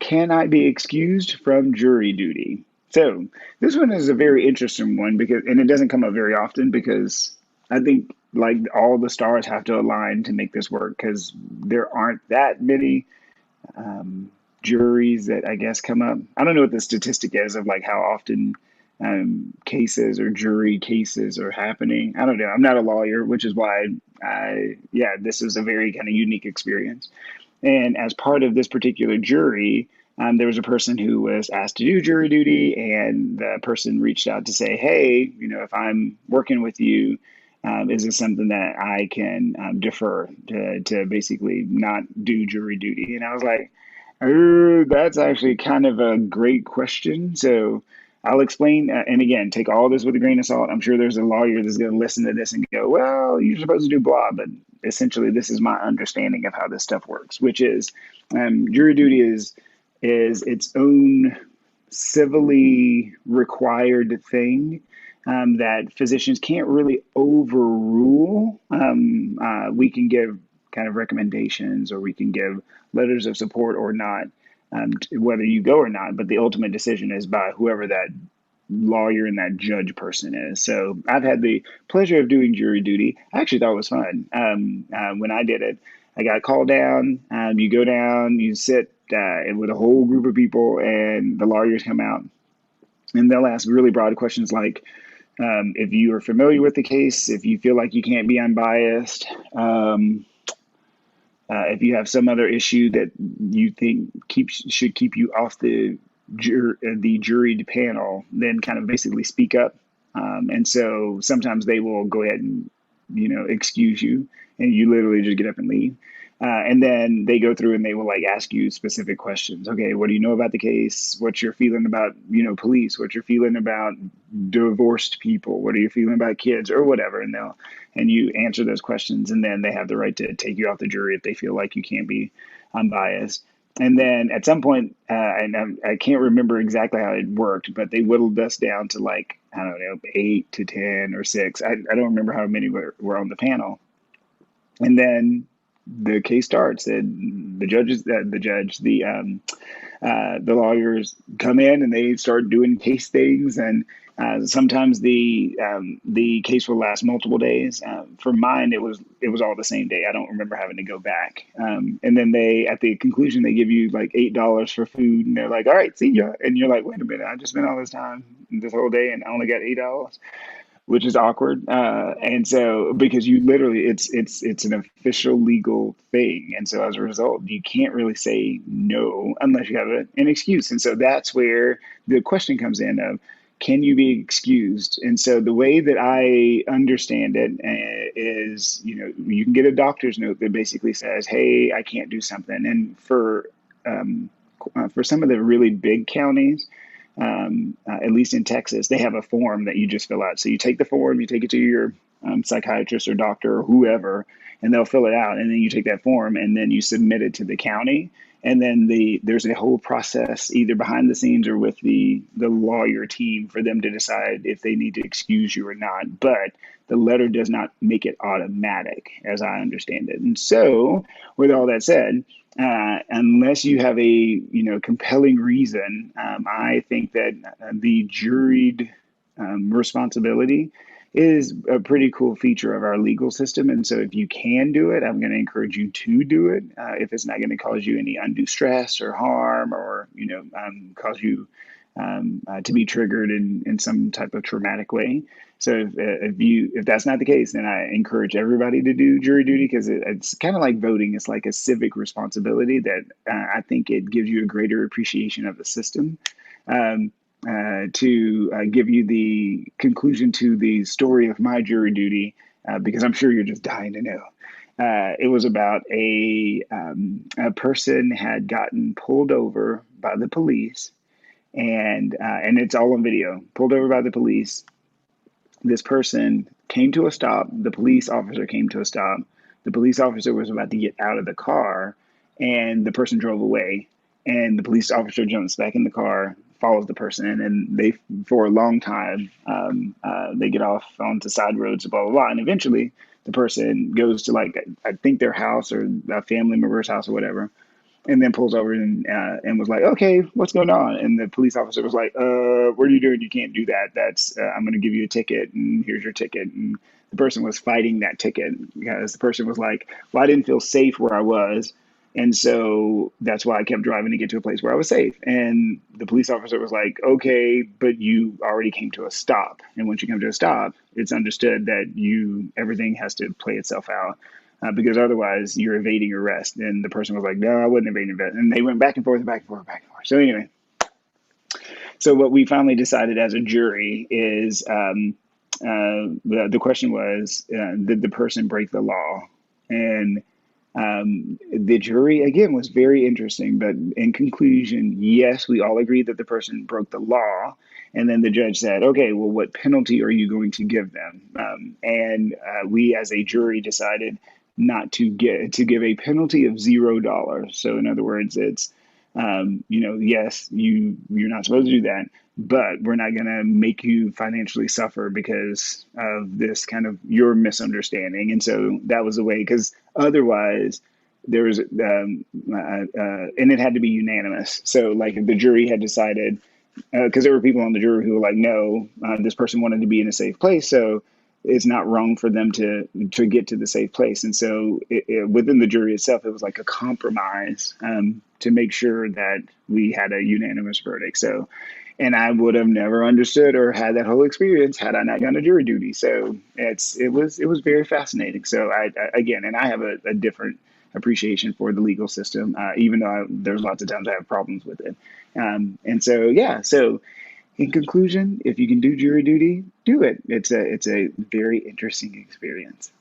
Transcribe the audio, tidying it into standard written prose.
Can I be excused from jury duty? So this one is a very interesting one because, and it doesn't come up very often because I think like all the stars have to align to make this work because there aren't that many juries that I guess come up. I don't know what the statistic is of like how often cases or jury cases are happening. I don't know. I'm not a lawyer, which is why yeah, this is a very kind of unique experience. And as part of this particular jury, there was a person who was asked to do jury duty, and the person reached out to say, "Hey, if I'm working with you, is this something that I can defer to basically not do jury duty?" And I was like, that's actually kind of a great question. So I'll explain. And again, take all this with a grain of salt. I'm sure there's a lawyer that's going to listen to this and go, well, you're supposed to do blah. But essentially, this is my understanding of how this stuff works, which is jury duty is its own civilly required thing that physicians can't really overrule. We can give kind of recommendations or we can give letters of support or not, whether you go or not, but the ultimate decision is by whoever that lawyer and that judge person is. So I've had the pleasure of doing jury duty. I actually thought it was fun when I did it. I got called down. You go down, you sit with a whole group of people, and the lawyers come out and they'll ask really broad questions like, if you are familiar with the case, if you feel like you can't be unbiased, if you have some other issue that you think should keep you off the juried panel, then kind of basically speak up. And so sometimes they will go ahead and excuse you, and you literally just get up and leave. And then they go through and they will like ask you specific questions. Okay, what do you know about the case? What's your feeling about police? What's your feeling about divorced people? What are you feeling about kids or whatever? And you answer those questions, and then they have the right to take you off the jury if they feel like you can't be unbiased. And then at some point, and I can't remember exactly how it worked, but they whittled us down to like, I don't know, 8 to 10 or 6. I don't remember how many were on the panel. And then the case starts, and the lawyers come in and they start doing case things, and sometimes the case will last multiple days. For mine, it was all the same day. I don't remember having to go back. And then they, at the conclusion, they give you like $8 for food, and they're like, "All right, see ya." And you're like, "Wait a minute, I just spent all this time, this whole day, and I only got $8." Which is awkward. And so because you literally it's an official legal thing, and so as a result, you can't really say no unless you have an excuse. And so that's where the question comes in of can you be excused? And so the way that I understand it is, you can get a doctor's note that basically says, "Hey, I can't do something." And for some of the really big counties, at least in Texas, they have a form that you just fill out. So you take the form, you take it to your psychiatrist or doctor or whoever, and they'll fill it out. And then you take that form and then you submit it to the county. And then there's a whole process either behind the scenes or with the lawyer team for them to decide if they need to excuse you or not. But the letter does not make it automatic, as I understand it. And so, with all that said, unless you have a compelling reason, I think that the juried responsibility is a pretty cool feature of our legal system. And so if you can do it, I'm going to encourage you to do it. If it's not going to cause you any undue stress or harm or, cause you to be triggered in some type of traumatic way. So if that's not the case, then I encourage everybody to do jury duty because it's kind of like voting. It's like a civic responsibility that I think it gives you a greater appreciation of the system. To give you the conclusion to the story of my jury duty, because I'm sure you're just dying to know. It was about a person had gotten pulled over by the police, and it's all on video. Pulled over by the police. This person came to a stop. The police officer came to a stop. The police officer was about to get out of the car, and the person drove away. And the police officer jumps back in the car, follows the person, and they, for a long time, they get off onto side roads, blah blah blah, and eventually the person goes to like I think their house or a family member's house or whatever, and then pulls over and was like, "Okay, what's going on?" And the police officer was like, "What are you doing? You can't do that. That's I'm going to give you a ticket, and here's your ticket." And the person was fighting that ticket because the person was like, "Well, I didn't feel safe where I was." And so that's why I kept driving to get to a place where I was safe. And the police officer was like, "Okay, but you already came to a stop. And once you come to a stop, it's understood that everything has to play itself out, because otherwise you're evading arrest." And the person was like, "No, I wasn't evading arrest." And they went back and forth and back and forth, back and forth. So anyway, so what we finally decided as a jury is, the question was, did the person break the law? And the jury, again, was very interesting, but in conclusion, yes, we all agreed that the person broke the law. And then the judge said, "Okay, well, what penalty are you going to give them?" And we, as a jury, decided not to give a penalty of $0. So, in other words, it's, yes, you're not supposed to do that, but we're not going to make you financially suffer because of this kind of your misunderstanding. And so that was the way, because otherwise there was, and it had to be unanimous. So like if the jury had decided, because there were people on the jury who were like, "No, this person wanted to be in a safe place, so it's not wrong for them to get to the safe place." And so within the jury itself, it was like a compromise, to make sure that we had a unanimous verdict. So, and I would have never understood or had that whole experience had I not gone to jury duty. So it was very fascinating. So again, and I have a different appreciation for the legal system, even though there's lots of times I have problems with it. And so, yeah, so in conclusion, if you can do jury duty, do it. It's a very interesting experience.